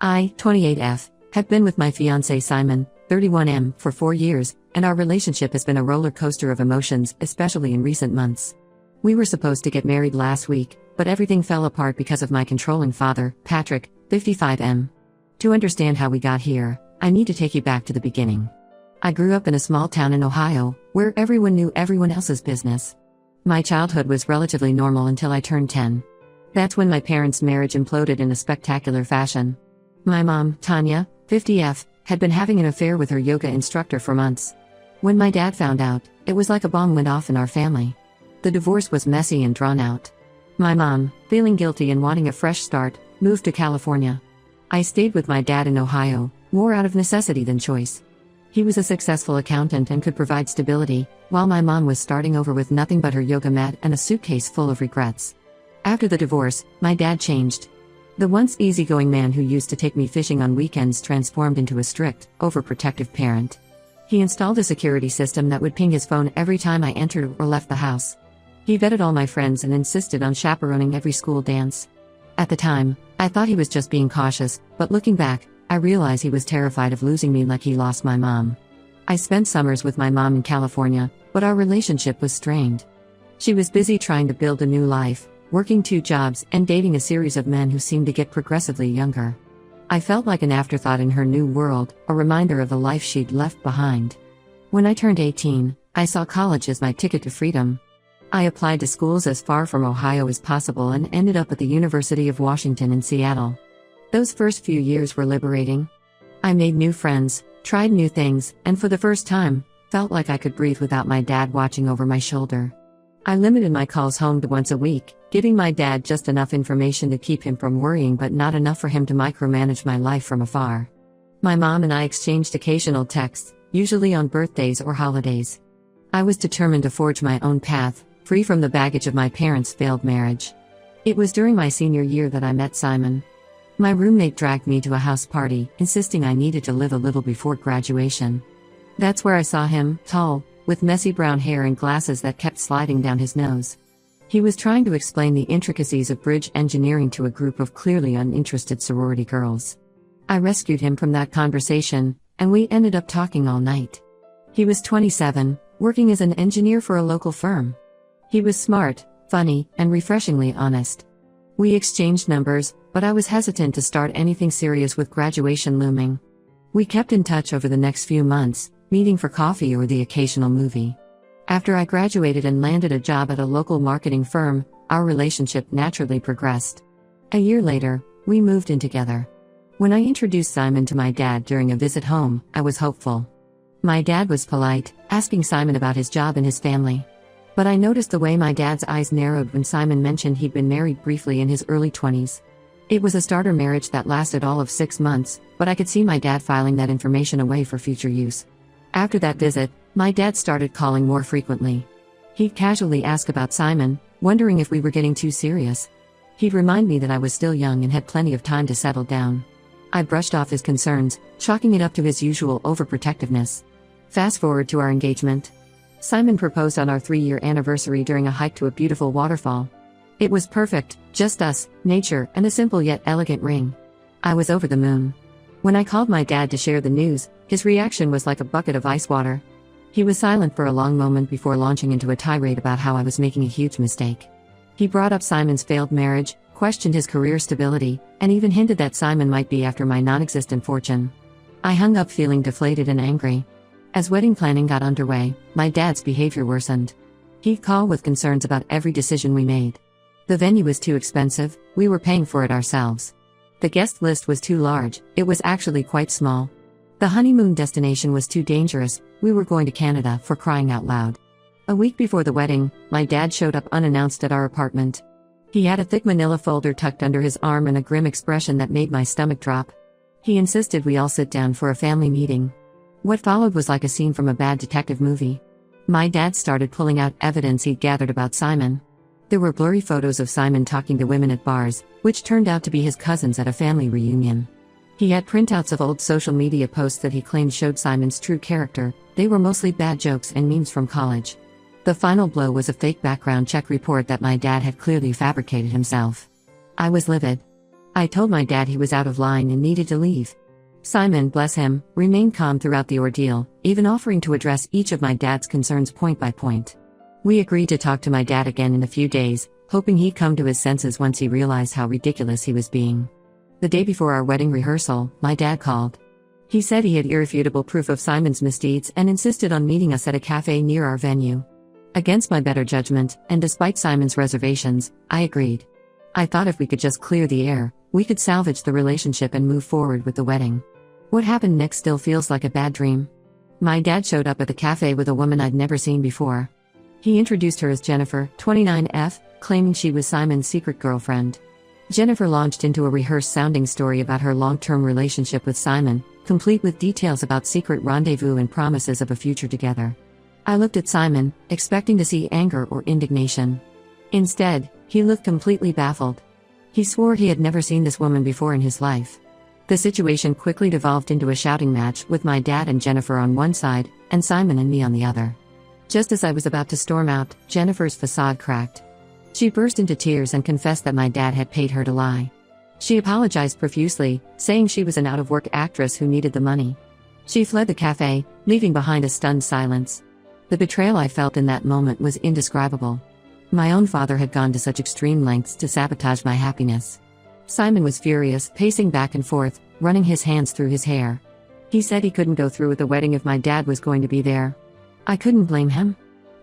I, 28F, have been with my fiancé Simon, 31M, for 4 years, and our relationship has been a roller coaster of emotions, especially in recent months. We were supposed to get married last week, but everything fell apart because of my controlling father, Patrick, 55M. To understand how we got here, I need to take you back to the beginning. I grew up in a small town in Ohio, where everyone knew everyone else's business. My childhood was relatively normal until I turned 10. That's when my parents' marriage imploded in a spectacular fashion. My mom, Tanya, 50F, had been having an affair with her yoga instructor for months. When my dad found out, it was like a bomb went off in our family. The divorce was messy and drawn out. My mom, feeling guilty and wanting a fresh start, moved to California. I stayed with my dad in Ohio, more out of necessity than choice. He was a successful accountant and could provide stability, while my mom was starting over with nothing but her yoga mat and a suitcase full of regrets. After the divorce, my dad changed. The once easygoing man who used to take me fishing on weekends transformed into a strict, overprotective parent. He installed a security system that would ping his phone every time I entered or left the house. He vetted all my friends and insisted on chaperoning every school dance. At the time, I thought he was just being cautious, but looking back, I realize he was terrified of losing me like he lost my mom. I spent summers with my mom in California, but our relationship was strained. She was busy trying to build a new life, working 2 jobs and dating a series of men who seemed to get progressively younger. I felt like an afterthought in her new world, a reminder of the life she'd left behind. When I turned 18, I saw college as my ticket to freedom. I applied to schools as far from Ohio as possible and ended up at the University of Washington in Seattle. Those first few years were liberating. I made new friends, tried new things, and for the first time, felt like I could breathe without my dad watching over my shoulder. I limited my calls home to once a week, giving my dad just enough information to keep him from worrying but not enough for him to micromanage my life from afar. My mom and I exchanged occasional texts, usually on birthdays or holidays. I was determined to forge my own path, free from the baggage of my parents' failed marriage. It was during my senior year that I met Simon. My roommate dragged me to a house party, insisting I needed to live a little before graduation. That's where I saw him, tall, with messy brown hair and glasses that kept sliding down his nose. He was trying to explain the intricacies of bridge engineering to a group of clearly uninterested sorority girls. I rescued him from that conversation, and we ended up talking all night. He was 27, working as an engineer for a local firm. He was smart, funny, and refreshingly honest. We exchanged numbers, but I was hesitant to start anything serious with graduation looming. We kept in touch over the next few months, meeting for coffee or the occasional movie. After I graduated and landed a job at a local marketing firm, our relationship naturally progressed. A year later, we moved in together. When I introduced Simon to my dad during a visit home, I was hopeful. My dad was polite, asking Simon about his job and his family. But I noticed the way my dad's eyes narrowed when Simon mentioned he'd been married briefly in his early 20s. It was a starter marriage that lasted all of 6 months, but I could see my dad filing that information away for future use. After that visit, my dad started calling more frequently. He'd casually ask about Simon, wondering if we were getting too serious. He'd remind me that I was still young and had plenty of time to settle down. I brushed off his concerns, chalking it up to his usual overprotectiveness. Fast forward to our engagement. Simon proposed on our 3-year anniversary during a hike to a beautiful waterfall. It was perfect, just us, nature, and a simple yet elegant ring. I was over the moon. When I called my dad to share the news, his reaction was like a bucket of ice water. He was silent for a long moment before launching into a tirade about how I was making a huge mistake. He brought up Simon's failed marriage, questioned his career stability, and even hinted that Simon might be after my non-existent fortune. I hung up feeling deflated and angry. As wedding planning got underway, my dad's behavior worsened. He'd call with concerns about every decision we made. The venue was too expensive, we were paying for it ourselves. The guest list was too large, it was actually quite small. The honeymoon destination was too dangerous, we were going to Canada, for crying out loud. A week before the wedding, my dad showed up unannounced at our apartment. He had a thick manila folder tucked under his arm and a grim expression that made my stomach drop. He insisted we all sit down for a family meeting. What followed was like a scene from a bad detective movie. My dad started pulling out evidence he'd gathered about Simon. There were blurry photos of Simon talking to women at bars, which turned out to be his cousins at a family reunion. He had printouts of old social media posts that he claimed showed Simon's true character. They were mostly bad jokes and memes from college. The final blow was a fake background check report that my dad had clearly fabricated himself. I was livid. I told my dad he was out of line and needed to leave. Simon, bless him, remained calm throughout the ordeal, even offering to address each of my dad's concerns point by point. We agreed to talk to my dad again in a few days, hoping he'd come to his senses once he realized how ridiculous he was being. The day before our wedding rehearsal, my dad called. He said he had irrefutable proof of Simon's misdeeds and insisted on meeting us at a cafe near our venue. Against my better judgment, and despite Simon's reservations, I agreed. I thought if we could just clear the air, we could salvage the relationship and move forward with the wedding. What happened next still feels like a bad dream. My dad showed up at the cafe with a woman I'd never seen before. He introduced her as Jennifer, 29F, claiming she was Simon's secret girlfriend. Jennifer launched into a rehearsed-sounding story about her long-term relationship with Simon, complete with details about secret rendezvous and promises of a future together. I looked at Simon, expecting to see anger or indignation. Instead, he looked completely baffled. He swore he had never seen this woman before in his life. The situation quickly devolved into a shouting match with my dad and Jennifer on one side, and Simon and me on the other. Just as I was about to storm out, Jennifer's facade cracked. She burst into tears and confessed that my dad had paid her to lie. She apologized profusely, saying she was an out-of-work actress who needed the money. She fled the cafe, leaving behind a stunned silence. The betrayal I felt in that moment was indescribable. My own father had gone to such extreme lengths to sabotage my happiness. Simon was furious, pacing back and forth, running his hands through his hair. He said he couldn't go through with the wedding if my dad was going to be there. I couldn't blame him.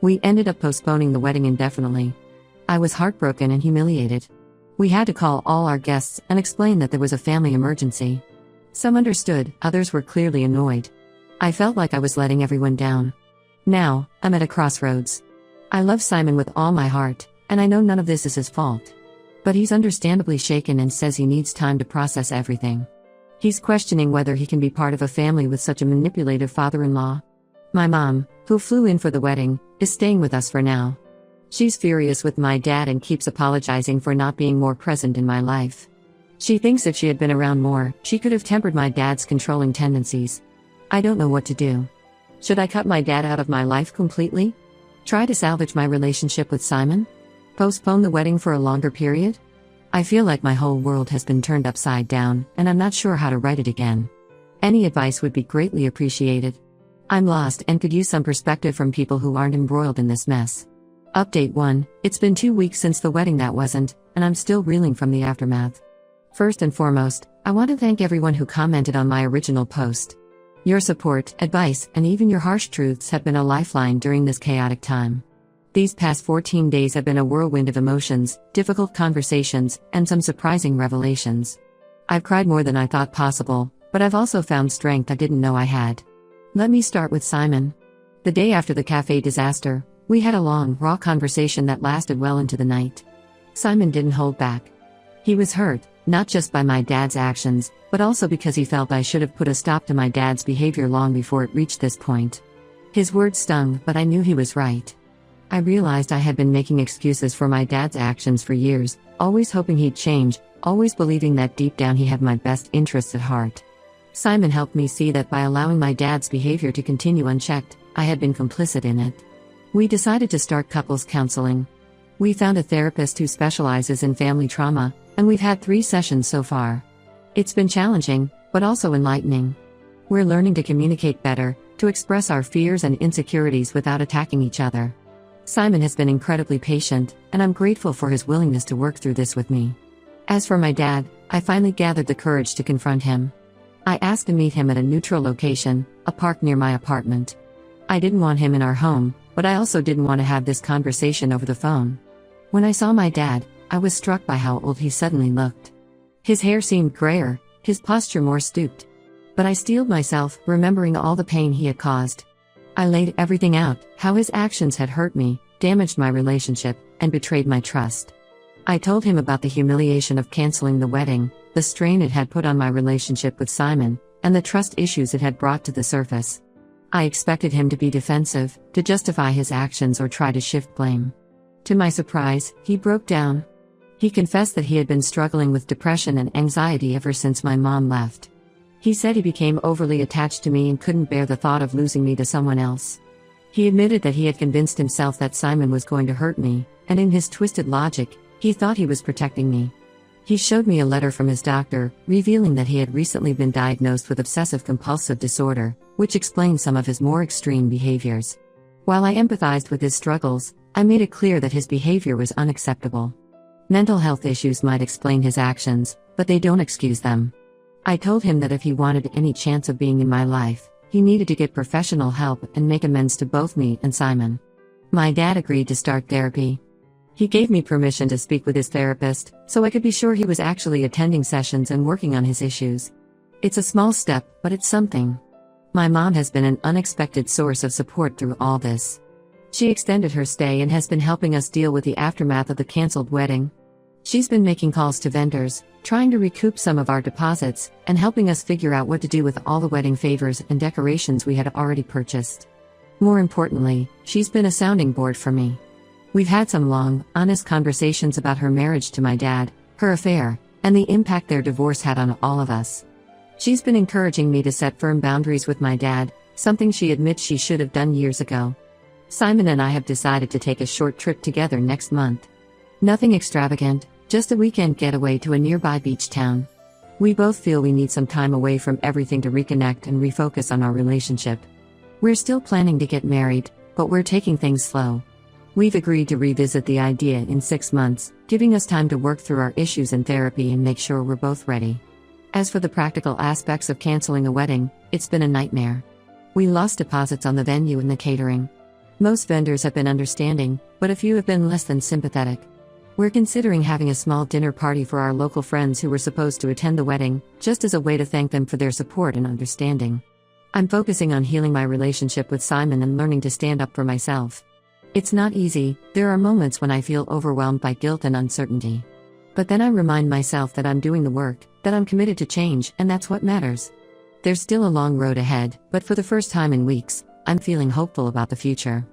We ended up postponing the wedding indefinitely. I was heartbroken and humiliated. We had to call all our guests and explain that there was a family emergency. Some understood, others were clearly annoyed. I felt like I was letting everyone down. Now, I'm at a crossroads. I love Simon with all my heart, and I know none of this is his fault. But he's understandably shaken and says he needs time to process everything. He's questioning whether he can be part of a family with such a manipulative father-in-law. My mom, who flew in for the wedding, is staying with us for now. She's furious with my dad and keeps apologizing for not being more present in my life. She thinks if she had been around more, she could have tempered my dad's controlling tendencies. I don't know what to do. Should I cut my dad out of my life completely? Try to salvage my relationship with Simon? Postpone the wedding for a longer period? I feel like my whole world has been turned upside down, and I'm not sure how to write it again. Any advice would be greatly appreciated. I'm lost and could use some perspective from people who aren't embroiled in this mess. Update 1, it's been 2 weeks since the wedding that wasn't, and I'm still reeling from the aftermath. First and foremost, I want to thank everyone who commented on my original post. Your support, advice, and even your harsh truths have been a lifeline during this chaotic time. These past 14 days have been a whirlwind of emotions, difficult conversations, and some surprising revelations. I've cried more than I thought possible, but I've also found strength I didn't know I had. Let me start with Simon. The day after the cafe disaster, we had a long, raw conversation that lasted well into the night. Simon didn't hold back. He was hurt, not just by my dad's actions, but also because he felt I should have put a stop to my dad's behavior long before it reached this point. His words stung, but I knew he was right. I realized I had been making excuses for my dad's actions for years, always hoping he'd change, always believing that deep down he had my best interests at heart. Simon helped me see that by allowing my dad's behavior to continue unchecked, I had been complicit in it. We decided to start couples counseling. We found a therapist who specializes in family trauma, and we've had 3 sessions so far. It's been challenging, but also enlightening. We're learning to communicate better, to express our fears and insecurities without attacking each other. Simon has been incredibly patient, and I'm grateful for his willingness to work through this with me. As for my dad, I finally gathered the courage to confront him. I asked to meet him at a neutral location, a park near my apartment. I didn't want him in our home, but I also didn't want to have this conversation over the phone. When I saw my dad, I was struck by how old he suddenly looked. His hair seemed grayer, his posture more stooped. But I steeled myself, remembering all the pain he had caused. I laid everything out, how his actions had hurt me, damaged my relationship, and betrayed my trust. I told him about the humiliation of canceling the wedding, the strain it had put on my relationship with Simon, and the trust issues it had brought to the surface. I expected him to be defensive, to justify his actions or try to shift blame. To my surprise, he broke down. He confessed that he had been struggling with depression and anxiety ever since my mom left. He said he became overly attached to me and couldn't bear the thought of losing me to someone else. He admitted that he had convinced himself that Simon was going to hurt me, and in his twisted logic, he thought he was protecting me. He showed me a letter from his doctor, revealing that he had recently been diagnosed with obsessive-compulsive disorder, which explained some of his more extreme behaviors. While I empathized with his struggles, I made it clear that his behavior was unacceptable. Mental health issues might explain his actions, but they don't excuse them. I told him that if he wanted any chance of being in my life, he needed to get professional help and make amends to both me and Simon. My dad agreed to start therapy. He gave me permission to speak with his therapist, so I could be sure he was actually attending sessions and working on his issues. It's a small step, but it's something. My mom has been an unexpected source of support through all this. She extended her stay and has been helping us deal with the aftermath of the canceled wedding. She's been making calls to vendors, trying to recoup some of our deposits, and helping us figure out what to do with all the wedding favors and decorations we had already purchased. More importantly, she's been a sounding board for me. We've had some long, honest conversations about her marriage to my dad, her affair, and the impact their divorce had on all of us. She's been encouraging me to set firm boundaries with my dad, something she admits she should have done years ago. Simon and I have decided to take a short trip together next month. Nothing extravagant, just a weekend getaway to a nearby beach town. We both feel we need some time away from everything to reconnect and refocus on our relationship. We're still planning to get married, but we're taking things slow. We've agreed to revisit the idea in 6 months, giving us time to work through our issues in therapy and make sure we're both ready. As for the practical aspects of canceling a wedding, it's been a nightmare. We lost deposits on the venue and the catering. Most vendors have been understanding, but a few have been less than sympathetic. We're considering having a small dinner party for our local friends who were supposed to attend the wedding, just as a way to thank them for their support and understanding. I'm focusing on healing my relationship with Simon and learning to stand up for myself. It's not easy, there are moments when I feel overwhelmed by guilt and uncertainty. But then I remind myself that I'm doing the work, that I'm committed to change, and that's what matters. There's still a long road ahead, but for the first time in weeks, I'm feeling hopeful about the future.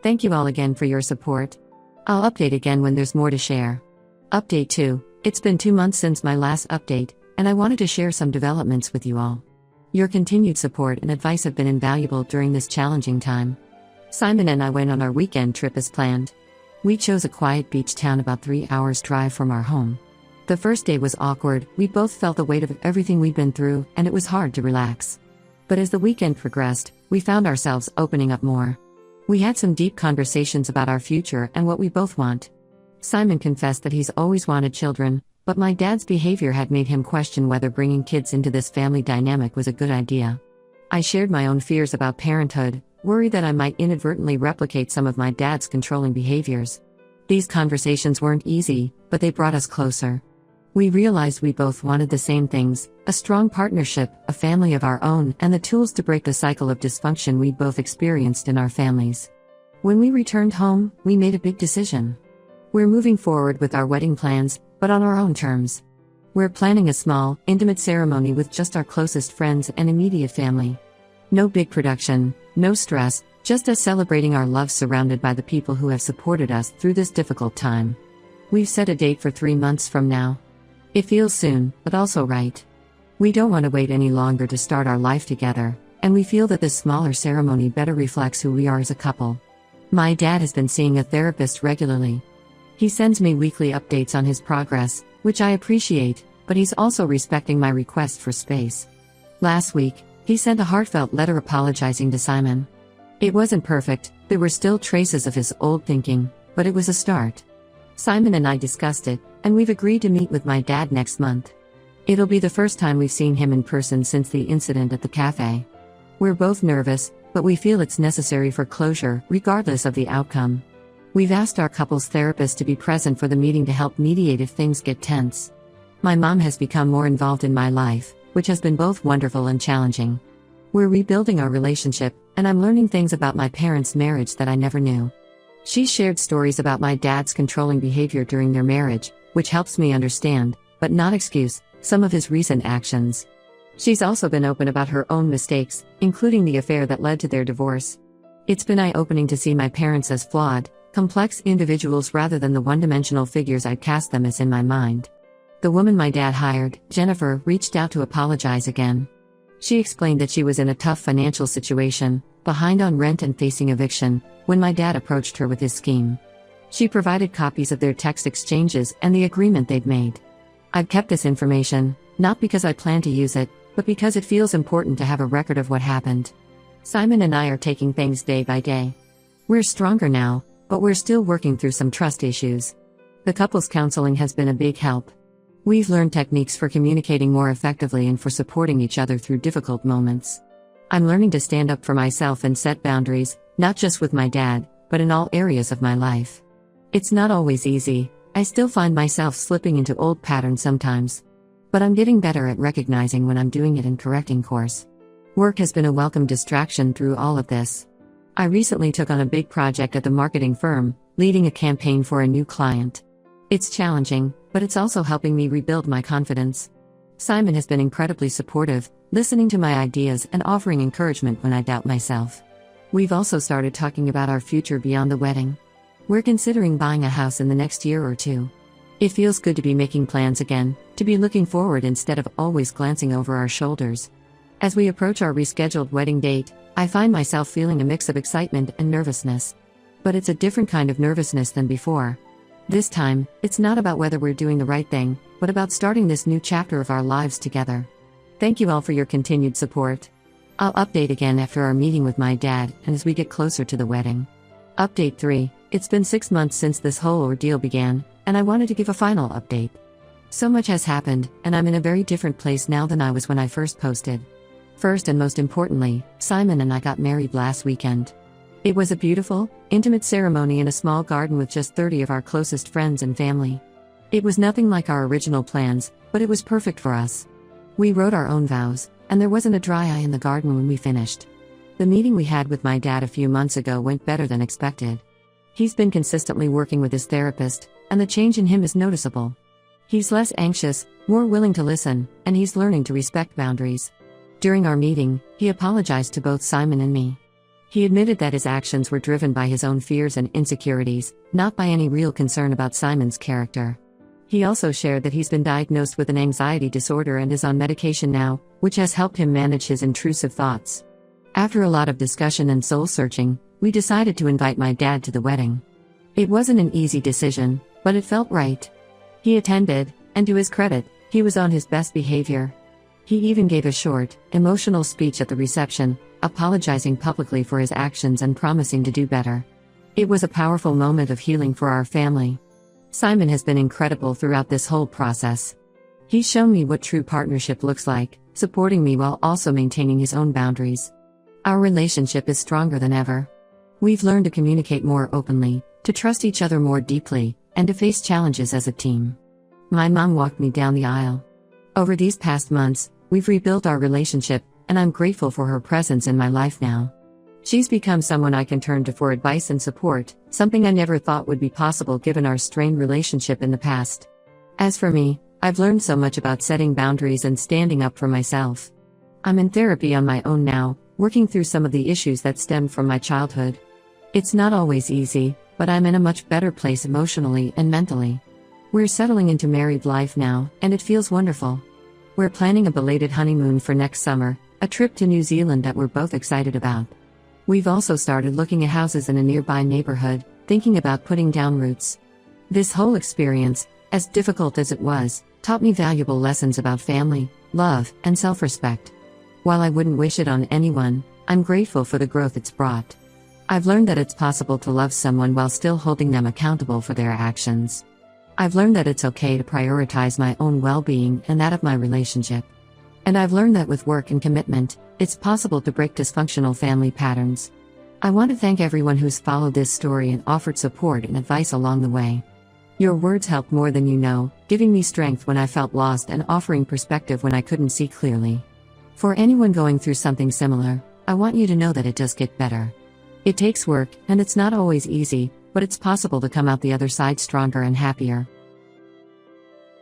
Thank you all again for your support. I'll update again when there's more to share. Update 2. It's been 2 months since my last update, and I wanted to share some developments with you all. Your continued support and advice have been invaluable during this challenging time. Simon and I went on our weekend trip as planned. We chose a quiet beach town about 3 hours drive from our home. The first day was awkward, we both felt the weight of everything we'd been through, and it was hard to relax. But as the weekend progressed, we found ourselves opening up more. We had some deep conversations about our future and what we both want. Simon confessed that he's always wanted children, but my dad's behavior had made him question whether bringing kids into this family dynamic was a good idea. I shared my own fears about parenthood, worried that I might inadvertently replicate some of my dad's controlling behaviors. These conversations weren't easy, but they brought us closer. We realized we both wanted the same things: a strong partnership, a family of our own, and the tools to break the cycle of dysfunction we'd both experienced in our families. When we returned home, we made a big decision. We're moving forward with our wedding plans, but on our own terms. We're planning a small, intimate ceremony with just our closest friends and immediate family. No big production, no stress, just us celebrating our love surrounded by the people who have supported us through this difficult time. We've set a date for 3 months from now. It feels soon, but also right. We don't want to wait any longer to start our life together, and we feel that this smaller ceremony better reflects who we are as a couple. My dad has been seeing a therapist regularly. He sends me weekly updates on his progress, which I appreciate, but he's also respecting my request for space. Last week, he sent a heartfelt letter apologizing to Simon. It wasn't perfect, there were still traces of his old thinking, but it was a start. Simon and I discussed it, and we've agreed to meet with my dad next month. It'll be the first time we've seen him in person since the incident at the cafe. We're both nervous, but we feel it's necessary for closure, regardless of the outcome. We've asked our couple's therapist to be present for the meeting to help mediate if things get tense. My mom has become more involved in my life, which has been both wonderful and challenging. We're rebuilding our relationship, and I'm learning things about my parents' marriage that I never knew. She's shared stories about my dad's controlling behavior during their marriage, which helps me understand, but not excuse, some of his recent actions. She's also been open about her own mistakes, including the affair that led to their divorce. It's been eye-opening to see my parents as flawed, complex individuals rather than the one-dimensional figures I'd cast them as in my mind. The woman my dad hired, Jennifer, reached out to apologize again. She explained that she was in a tough financial situation, behind on rent and facing eviction, when my dad approached her with his scheme. She provided copies of their text exchanges and the agreement they'd made. I've kept this information, not because I plan to use it, but because it feels important to have a record of what happened. Simon and I are taking things day by day. We're stronger now, but we're still working through some trust issues. The couples counseling has been a big help. We've learned techniques for communicating more effectively and for supporting each other through difficult moments. I'm learning to stand up for myself and set boundaries, not just with my dad, but in all areas of my life. It's not always easy. I still find myself slipping into old patterns sometimes. But I'm getting better at recognizing when I'm doing it and correcting course. Work has been a welcome distraction through all of this. I recently took on a big project at the marketing firm, leading a campaign for a new client. It's challenging, but it's also helping me rebuild my confidence. Simon has been incredibly supportive, listening to my ideas and offering encouragement when I doubt myself. We've also started talking about our future beyond the wedding. We're considering buying a house in the next year or two. It feels good to be making plans again, to be looking forward instead of always glancing over our shoulders. As we approach our rescheduled wedding date, I find myself feeling a mix of excitement and nervousness. But it's a different kind of nervousness than before. This time, it's not about whether we're doing the right thing, but about starting this new chapter of our lives together. Thank you all for your continued support. I'll update again after our meeting with my dad and as we get closer to the wedding. Update 3. It's been 6 months since this whole ordeal began, and I wanted to give a final update. So much has happened, and I'm in a very different place now than I was when I first posted. First and most importantly, Simon and I got married last weekend. It was a beautiful, intimate ceremony in a small garden with just 30 of our closest friends and family. It was nothing like our original plans, but it was perfect for us. We wrote our own vows, and there wasn't a dry eye in the garden when we finished. The meeting we had with my dad a few months ago went better than expected. He's been consistently working with his therapist, and the change in him is noticeable. He's less anxious, more willing to listen, and he's learning to respect boundaries. During our meeting, he apologized to both Simon and me. He admitted that his actions were driven by his own fears and insecurities, not by any real concern about Simon's character. He also shared that he's been diagnosed with an anxiety disorder and is on medication now, which has helped him manage his intrusive thoughts. After a lot of discussion and soul-searching, we decided to invite my dad to the wedding. It wasn't an easy decision, but it felt right. He attended, and to his credit, he was on his best behavior. He even gave a short, emotional speech at the reception, apologizing publicly for his actions and promising to do better. It was a powerful moment of healing for our family. Simon has been incredible throughout this whole process. He's shown me what true partnership looks like, supporting me while also maintaining his own boundaries. Our relationship is stronger than ever. We've learned to communicate more openly, to trust each other more deeply, and to face challenges as a team. My mom walked me down the aisle. Over these past months, we've rebuilt our relationship, and I'm grateful for her presence in my life now. She's become someone I can turn to for advice and support, something I never thought would be possible given our strained relationship in the past. As for me, I've learned so much about setting boundaries and standing up for myself. I'm in therapy on my own now, working through some of the issues that stemmed from my childhood. It's not always easy, but I'm in a much better place emotionally and mentally. We're settling into married life now, and it feels wonderful. We're planning a belated honeymoon for next summer, a trip to New Zealand that we're both excited about. We've also started looking at houses in a nearby neighborhood, thinking about putting down roots. This whole experience, as difficult as it was, taught me valuable lessons about family, love, and self-respect. While I wouldn't wish it on anyone, I'm grateful for the growth it's brought. I've learned that it's possible to love someone while still holding them accountable for their actions. I've learned that it's okay to prioritize my own well-being and that of my relationship. And I've learned that with work and commitment, it's possible to break dysfunctional family patterns. I want to thank everyone who's followed this story and offered support and advice along the way. Your words helped more than you know, giving me strength when I felt lost and offering perspective when I couldn't see clearly. For anyone going through something similar, I want you to know that it does get better. It takes work, and it's not always easy, but it's possible to come out the other side stronger and happier.